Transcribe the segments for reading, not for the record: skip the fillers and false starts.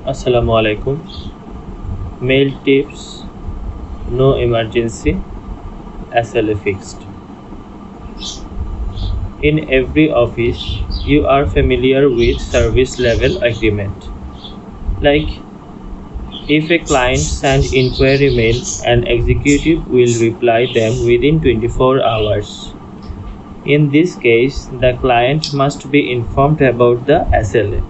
Assalamu alaikum. Mail tips, no emergency, SLA fixed. In every office, you are familiar with service level agreement. Like if a client sends inquiry mail, an executive will reply them within 24 hours. In this case, the client must be informed about the SLA.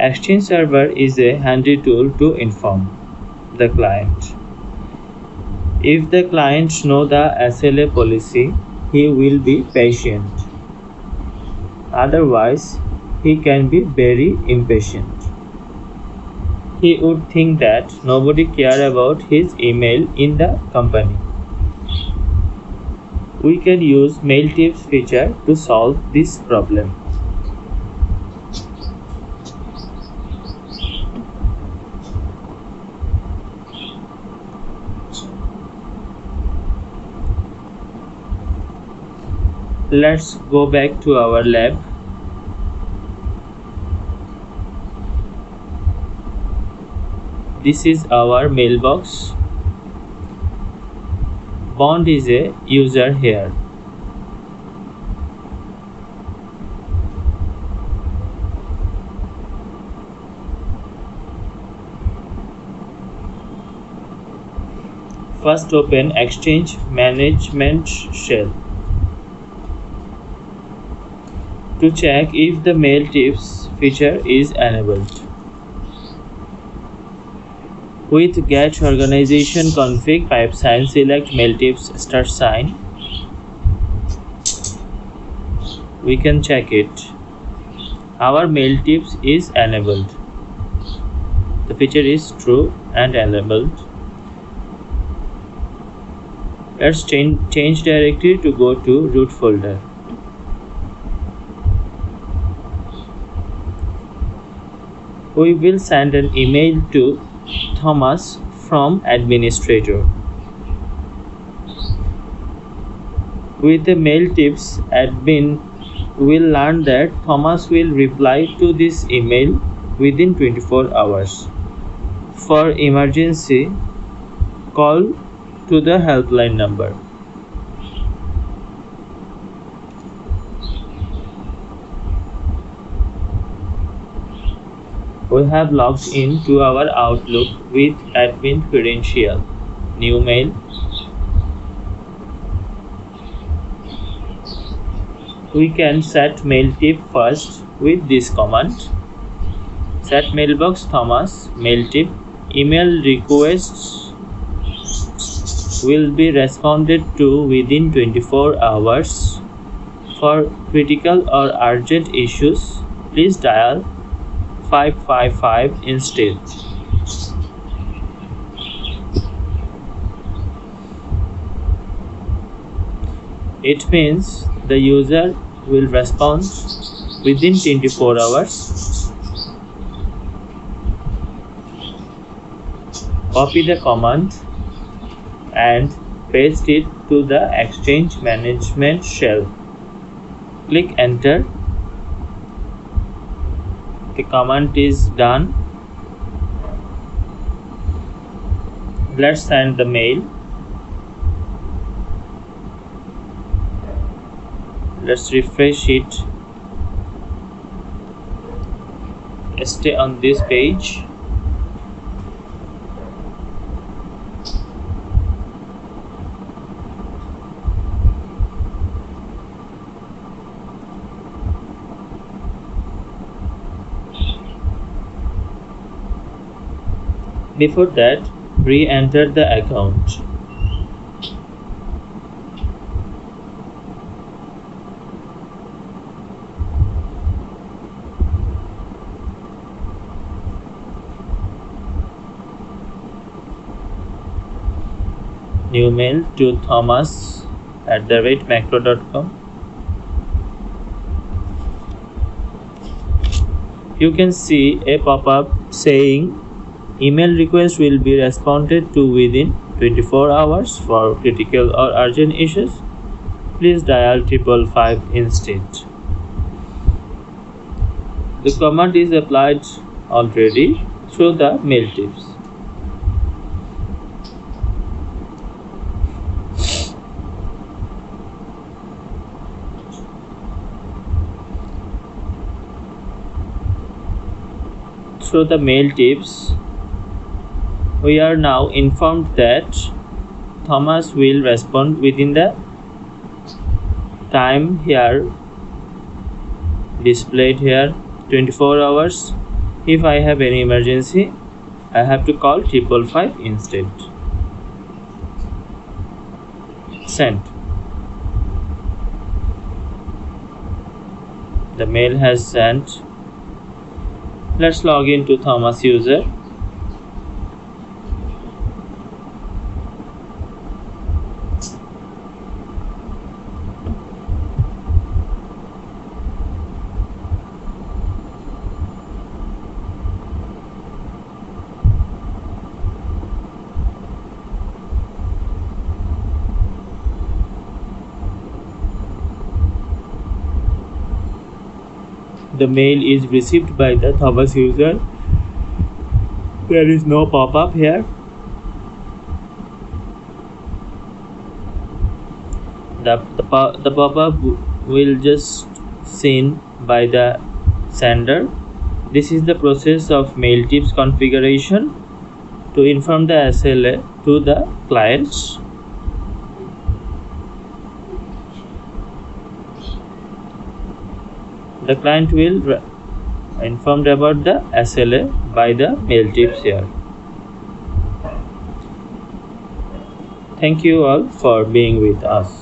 Exchange Server is a handy tool to inform the client. If the client knows the SLA policy, he will be patient. Otherwise, he can be very impatient. He would think that nobody cares about his email in the company. We can use Mail Tips feature to solve this problem. Let's go back to our lab. This is our mailbox. Bond is a user here. First open Exchange Management Shell to check if the Mail Tips feature is enabled. With Get Organization Config pipeline, select Mail Tips start sign. We can check it. Our Mail Tips is enabled. The feature is true and enabled. Let's change directory to go to root folder. We will send an email to Thomas from administrator. With the Mail Tips, admin will learn that Thomas will reply to this email within 24 hours. For emergency, call to the helpline number. We have logged in to our Outlook with admin credential. New mail. We can set mail tip first with this command. Set mailbox Thomas mail tip. Email requests will be responded to within 24 hours. For critical or urgent issues, please dial 555 instead. It means the user will respond within 24 hours. Copy the command and paste it to the Exchange Management Shell. Click enter. The command is done. Let's send the mail. Let's refresh it. Stay on this page. Before that, re-enter the account. New mail to thomas@macro.com. You can see a pop-up saying email request will be responded to within 24 hours. For critical or urgent issues, please dial 555 instead. The command is applied already, through the mail tips. Through the mail tips, we are now informed that Thomas will respond within the time here displayed here, 24 hours. If I have any emergency, I have to call 555 instead. Sent. The mail has sent. Let's log in to Thomas user. The mail is received by the Thomas user. There is no pop-up here. The pop-up will just seen by the sender. This is the process of mail tips configuration to inform the SLA to the clients. The client will informed about the SLA by the mail tips here. Thank you all for being with us.